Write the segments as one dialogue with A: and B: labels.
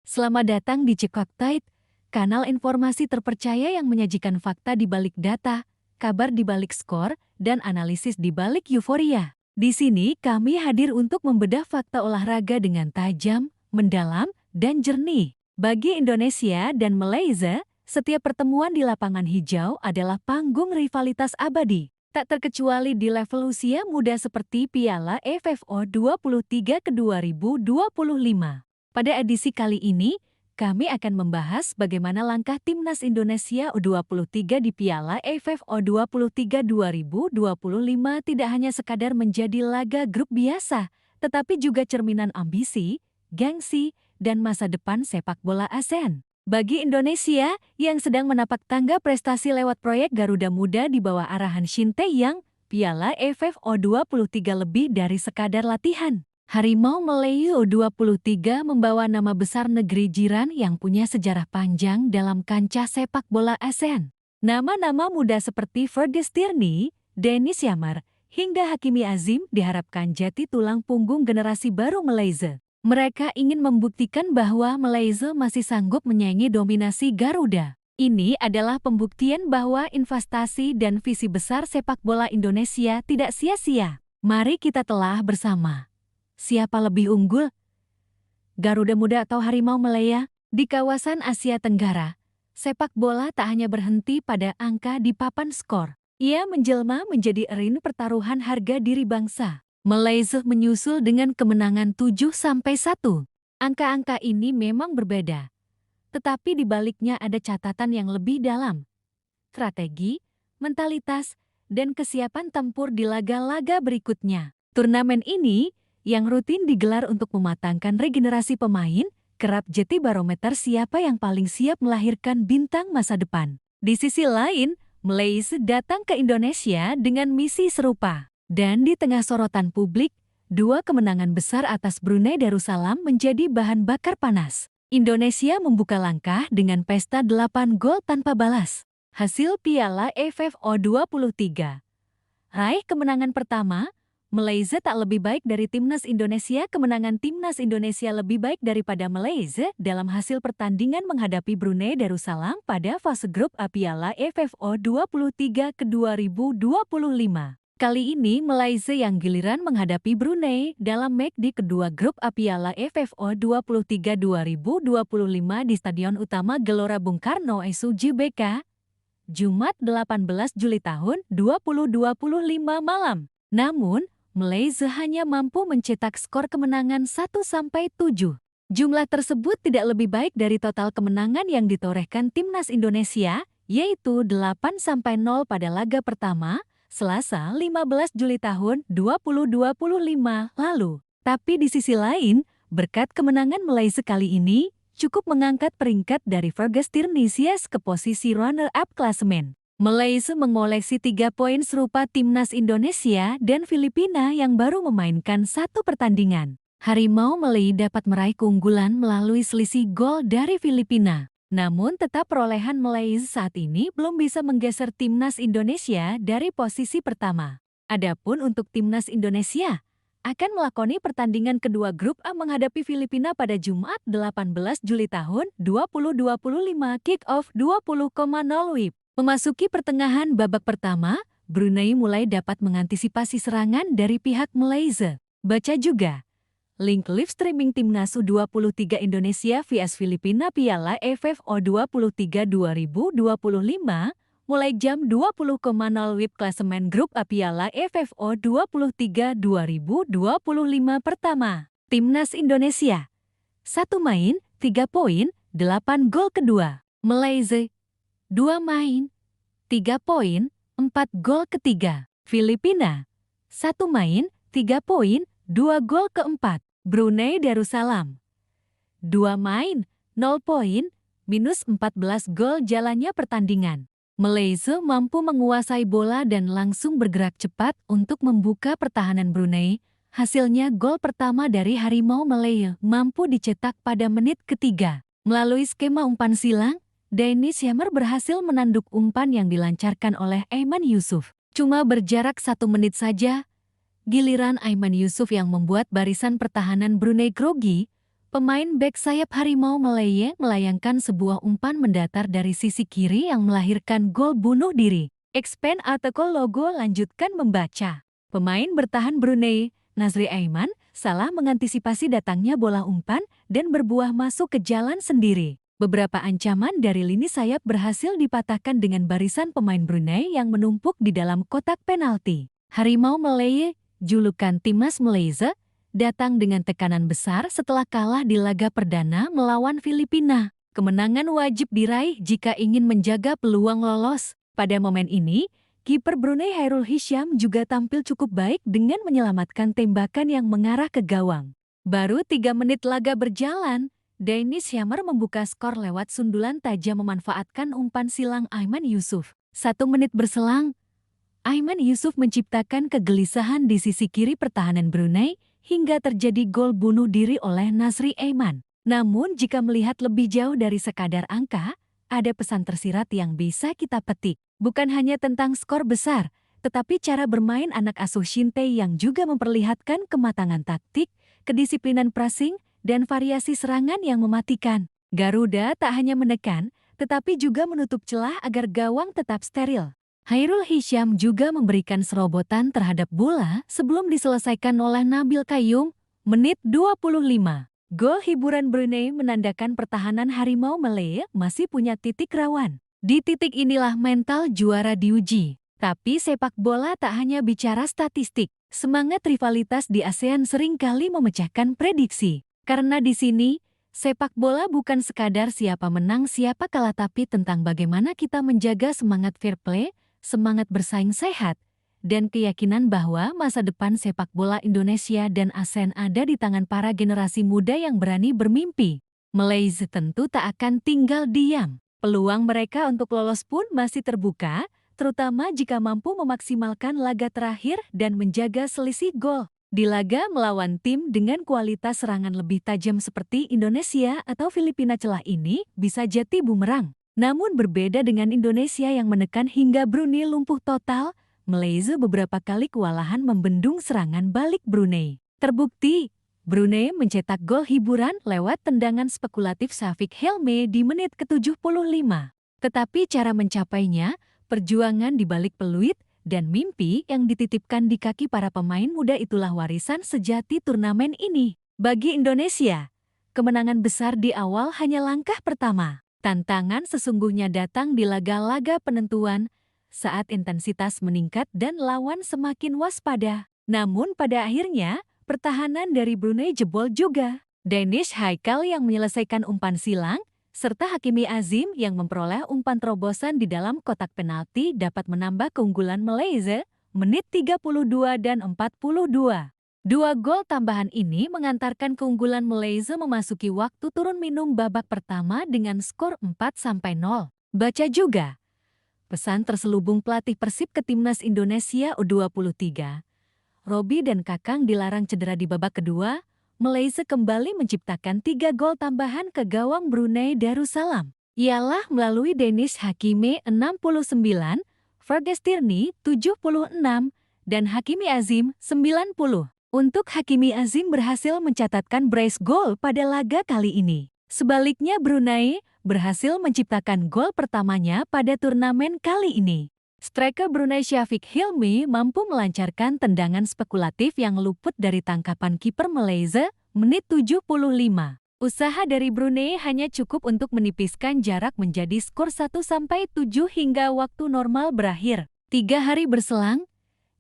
A: Selamat datang di Cekok Tide, kanal informasi terpercaya yang menyajikan fakta di balik data, kabar di balik skor, dan analisis di balik euforia. Di sini kami hadir untuk membedah fakta olahraga dengan tajam, mendalam, dan jernih. Bagi Indonesia dan Malaysia, setiap pertemuan di lapangan hijau adalah panggung rivalitas abadi. Tak terkecuali di level usia muda seperti Piala AFF U23 ke 2025. Pada edisi kali ini, kami akan membahas bagaimana langkah Timnas Indonesia U23 di Piala AFF U23 2025 tidak hanya sekadar menjadi laga grup biasa, tetapi juga cerminan ambisi, gengsi, dan masa depan sepak bola ASEAN. Bagi Indonesia yang sedang menapak tangga prestasi lewat proyek Garuda Muda di bawah arahan Shin Tae-yong, Piala AFF U23 lebih dari sekadar latihan. Harimau Malaya U23 membawa nama besar negeri jiran yang punya sejarah panjang dalam kancah sepak bola ASEAN. Nama-nama muda seperti Fergus Tierney, Dennis Yamar, hingga Hakimi Azim diharapkan jadi tulang punggung generasi baru Malaysia. Mereka ingin membuktikan bahwa Malaysia masih sanggup menyaingi dominasi Garuda. Ini adalah pembuktian bahwa investasi dan visi besar sepak bola Indonesia tidak sia-sia. Mari kita telah bersama. Siapa lebih unggul? Garuda Muda atau Harimau Malaya? Di kawasan Asia Tenggara, sepak bola tak hanya berhenti pada angka di papan skor. Ia menjelma menjadi arena pertaruhan harga diri bangsa. Malaysia menyusul dengan kemenangan 7-1. Angka-angka ini memang berbeda. Tetapi di baliknya ada catatan yang lebih dalam. Strategi, mentalitas, dan kesiapan tempur di laga-laga berikutnya. Turnamen ini yang rutin digelar untuk mematangkan regenerasi pemain, kerap jadi barometer siapa yang paling siap melahirkan bintang masa depan. Di sisi lain, Malaysia datang ke Indonesia dengan misi serupa. Dan di tengah sorotan publik, dua kemenangan besar atas Brunei Darussalam menjadi bahan bakar panas. Indonesia membuka langkah dengan pesta 8 gol tanpa balas. Hasil Piala AFF U23. Raih kemenangan pertama, Malaysia tak lebih baik dari Timnas Indonesia. Kemenangan Timnas Indonesia lebih baik daripada Malaysia dalam hasil pertandingan menghadapi Brunei Darussalam pada fase grup A Piala AFF U23 ke 2025. Kali ini Malaysia yang giliran menghadapi Brunei dalam leg di kedua grup A Piala AFF U23 2025 di Stadion Utama Gelora Bung Karno SUGBK, Jumat 18 Juli tahun 2025 malam. Namun, Malaysia hanya mampu mencetak skor kemenangan 1-7. Jumlah tersebut tidak lebih baik dari total kemenangan yang ditorehkan Timnas Indonesia, yaitu 8-0 pada laga pertama, Selasa 15 Juli tahun 2025 lalu. Tapi di sisi lain, berkat kemenangan Malaysia kali ini, cukup mengangkat peringkat dari Fergus Tierney ke posisi runner-up klasemen. Malaysia mengoleksi 3 poin serupa Timnas Indonesia dan Filipina yang baru memainkan 1 pertandingan. Harimau Malaya dapat meraih keunggulan melalui selisih gol dari Filipina. Namun tetap perolehan Malaysia saat ini belum bisa menggeser Timnas Indonesia dari posisi pertama. Adapun untuk Timnas Indonesia, akan melakoni pertandingan kedua grup A menghadapi Filipina pada Jumat 18 Juli tahun 2025 kick-off 20,0 WIB. Memasuki pertengahan babak pertama, Brunei mulai dapat mengantisipasi serangan dari pihak Malaysia. Baca juga link live streaming Timnas U23 Indonesia vs Filipina Piala AFF U23 2025 mulai jam 20.00 WIB klasemen grup A Piala AFF U23 2025 pertama. Timnas Indonesia 1 main, 3 poin, 8 gol kedua. Malaysia 2 main, 3 poin, 4 gol ketiga. Filipina 1 main, 3 poin, 2 gol keempat. Brunei Darussalam 2 main, 0 poin, minus 14 gol jalannya pertandingan. Malaysia mampu menguasai bola dan langsung bergerak cepat untuk membuka pertahanan Brunei. Hasilnya gol pertama dari Harimau Malaya mampu dicetak pada menit ketiga. Melalui skema umpan silang, Dennis Yamar berhasil menanduk umpan yang dilancarkan oleh Aiman Yusof. Cuma berjarak 1 menit saja, giliran Aiman Yusof yang membuat barisan pertahanan Brunei grogi. Pemain bek sayap Harimau Malaya melayangkan sebuah umpan mendatar dari sisi kiri yang melahirkan gol bunuh diri. Expand artikel logo lanjutkan membaca. Pemain bertahan Brunei, Nazri Aiman, salah mengantisipasi datangnya bola umpan dan berbuah masuk ke jalan sendiri. Beberapa ancaman dari lini sayap berhasil dipatahkan dengan barisan pemain Brunei yang menumpuk di dalam kotak penalti. Harimau Malaya, julukan Timnas Malaysia, datang dengan tekanan besar setelah kalah di laga perdana melawan Filipina. Kemenangan wajib diraih jika ingin menjaga peluang lolos. Pada momen ini, kiper Brunei Hairul Hisham juga tampil cukup baik dengan menyelamatkan tembakan yang mengarah ke gawang. Baru 3 menit laga berjalan, Danish Hammer membuka skor lewat sundulan tajam memanfaatkan umpan silang Aiman Yusuf. 1 menit berselang, Aiman Yusuf menciptakan kegelisahan di sisi kiri pertahanan Brunei hingga terjadi gol bunuh diri oleh Nazri Aiman. Namun jika melihat lebih jauh dari sekadar angka, ada pesan tersirat yang bisa kita petik. Bukan hanya tentang skor besar, tetapi cara bermain anak asuh Shin Tae yang juga memperlihatkan kematangan taktik, kedisiplinan pressing, dan variasi serangan yang mematikan. Garuda tak hanya menekan, tetapi juga menutup celah agar gawang tetap steril. Hairul Hisham juga memberikan serobotan terhadap bola sebelum diselesaikan oleh Nabil Qayyum, menit 25. Gol hiburan Brunei menandakan pertahanan Harimau Malaya masih punya titik rawan. Di titik inilah mental juara diuji. Tapi sepak bola tak hanya bicara statistik. Semangat rivalitas di ASEAN seringkali memecahkan prediksi. Karena di sini, sepak bola bukan sekadar siapa menang siapa kalah tapi tentang bagaimana kita menjaga semangat fair play, semangat bersaing sehat, dan keyakinan bahwa masa depan sepak bola Indonesia dan ASEAN ada di tangan para generasi muda yang berani bermimpi. Malaysia tentu tak akan tinggal diam. Peluang mereka untuk lolos pun masih terbuka, terutama jika mampu memaksimalkan laga terakhir dan menjaga selisih gol. Di laga melawan tim dengan kualitas serangan lebih tajam seperti Indonesia atau Filipina, celah ini bisa jadi bumerang. Namun berbeda dengan Indonesia yang menekan hingga Brunei lumpuh total, Malaysia beberapa kali kewalahan membendung serangan balik Brunei. Terbukti, Brunei mencetak gol hiburan lewat tendangan spekulatif Syafiq Helmi di menit ke-75. Tetapi cara mencapainya, perjuangan di balik peluit, dan mimpi yang dititipkan di kaki para pemain muda itulah warisan sejati turnamen ini. Bagi Indonesia, kemenangan besar di awal hanya langkah pertama. Tantangan sesungguhnya datang di laga-laga penentuan saat intensitas meningkat dan lawan semakin waspada. Namun pada akhirnya, pertahanan dari Brunei jebol juga. Danish Haikal yang menyelesaikan umpan silang, serta Hakimi Azim yang memperoleh umpan terobosan di dalam kotak penalti dapat menambah keunggulan Malaysia menit 32 dan 42. Dua gol tambahan ini mengantarkan keunggulan Malaysia memasuki waktu turun minum babak pertama dengan skor 4-0. Baca juga pesan terselubung pelatih Persib ke Timnas Indonesia U23. Robi dan Kakang dilarang cedera di babak kedua. Malaysia kembali menciptakan 3 gol tambahan ke gawang Brunei Darussalam. Ialah melalui Danish Hakimi 69, Fergus Tierney 76, dan Hakimi Azim 90. Untuk Hakimi Azim berhasil mencatatkan brace gol pada laga kali ini. Sebaliknya Brunei berhasil menciptakan gol pertamanya pada turnamen kali ini. Striker Brunei Syafiq Hilmi mampu melancarkan tendangan spekulatif yang luput dari tangkapan kiper Malaysia menit 75. Usaha dari Brunei hanya cukup untuk menipiskan jarak menjadi skor 1-7 hingga waktu normal berakhir. 3 hari berselang,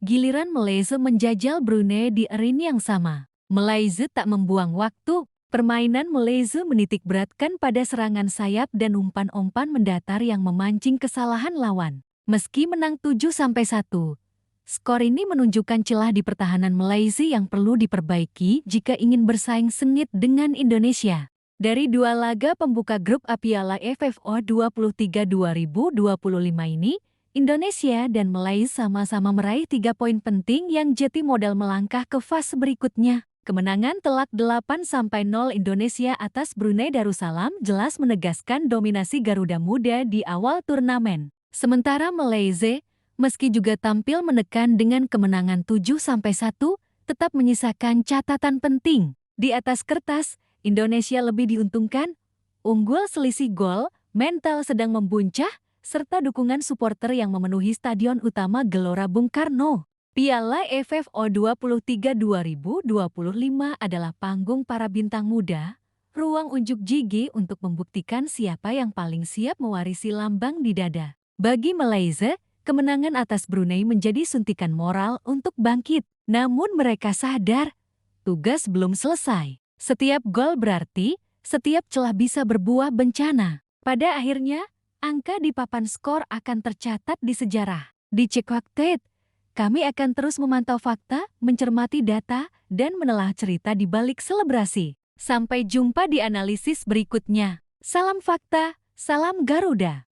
A: giliran Malaysia menjajal Brunei di arena yang sama. Malaysia tak membuang waktu. Permainan Malaysia menitik beratkan pada serangan sayap dan umpan-umpan mendatar yang memancing kesalahan lawan. Meski menang 7-1, skor ini menunjukkan celah di pertahanan Malaysia yang perlu diperbaiki jika ingin bersaing sengit dengan Indonesia. Dari 2 laga pembuka grup A Piala AFF 23 2025 ini, Indonesia dan Malaysia sama-sama meraih 3 poin penting yang jadi modal melangkah ke fase berikutnya. Kemenangan telak 8-0 Indonesia atas Brunei Darussalam jelas menegaskan dominasi Garuda Muda di awal turnamen. Sementara Malaysia, meski juga tampil menekan dengan kemenangan 7-1, tetap menyisakan catatan penting. Di atas kertas, Indonesia lebih diuntungkan, unggul selisih gol, mental sedang membuncah, serta dukungan supporter yang memenuhi stadion utama Gelora Bung Karno. Piala AFF U23 2025 adalah panggung para bintang muda, ruang unjuk gigi untuk membuktikan siapa yang paling siap mewarisi lambang di dada. Bagi Malaysia, kemenangan atas Brunei menjadi suntikan moral untuk bangkit. Namun mereka sadar, tugas belum selesai. Setiap gol berarti, setiap celah bisa berbuah bencana. Pada akhirnya, angka di papan skor akan tercatat di sejarah. Di Cekuaktate, kami akan terus memantau fakta, mencermati data, dan menelah cerita di balik selebrasi. Sampai jumpa di analisis berikutnya. Salam fakta, salam Garuda.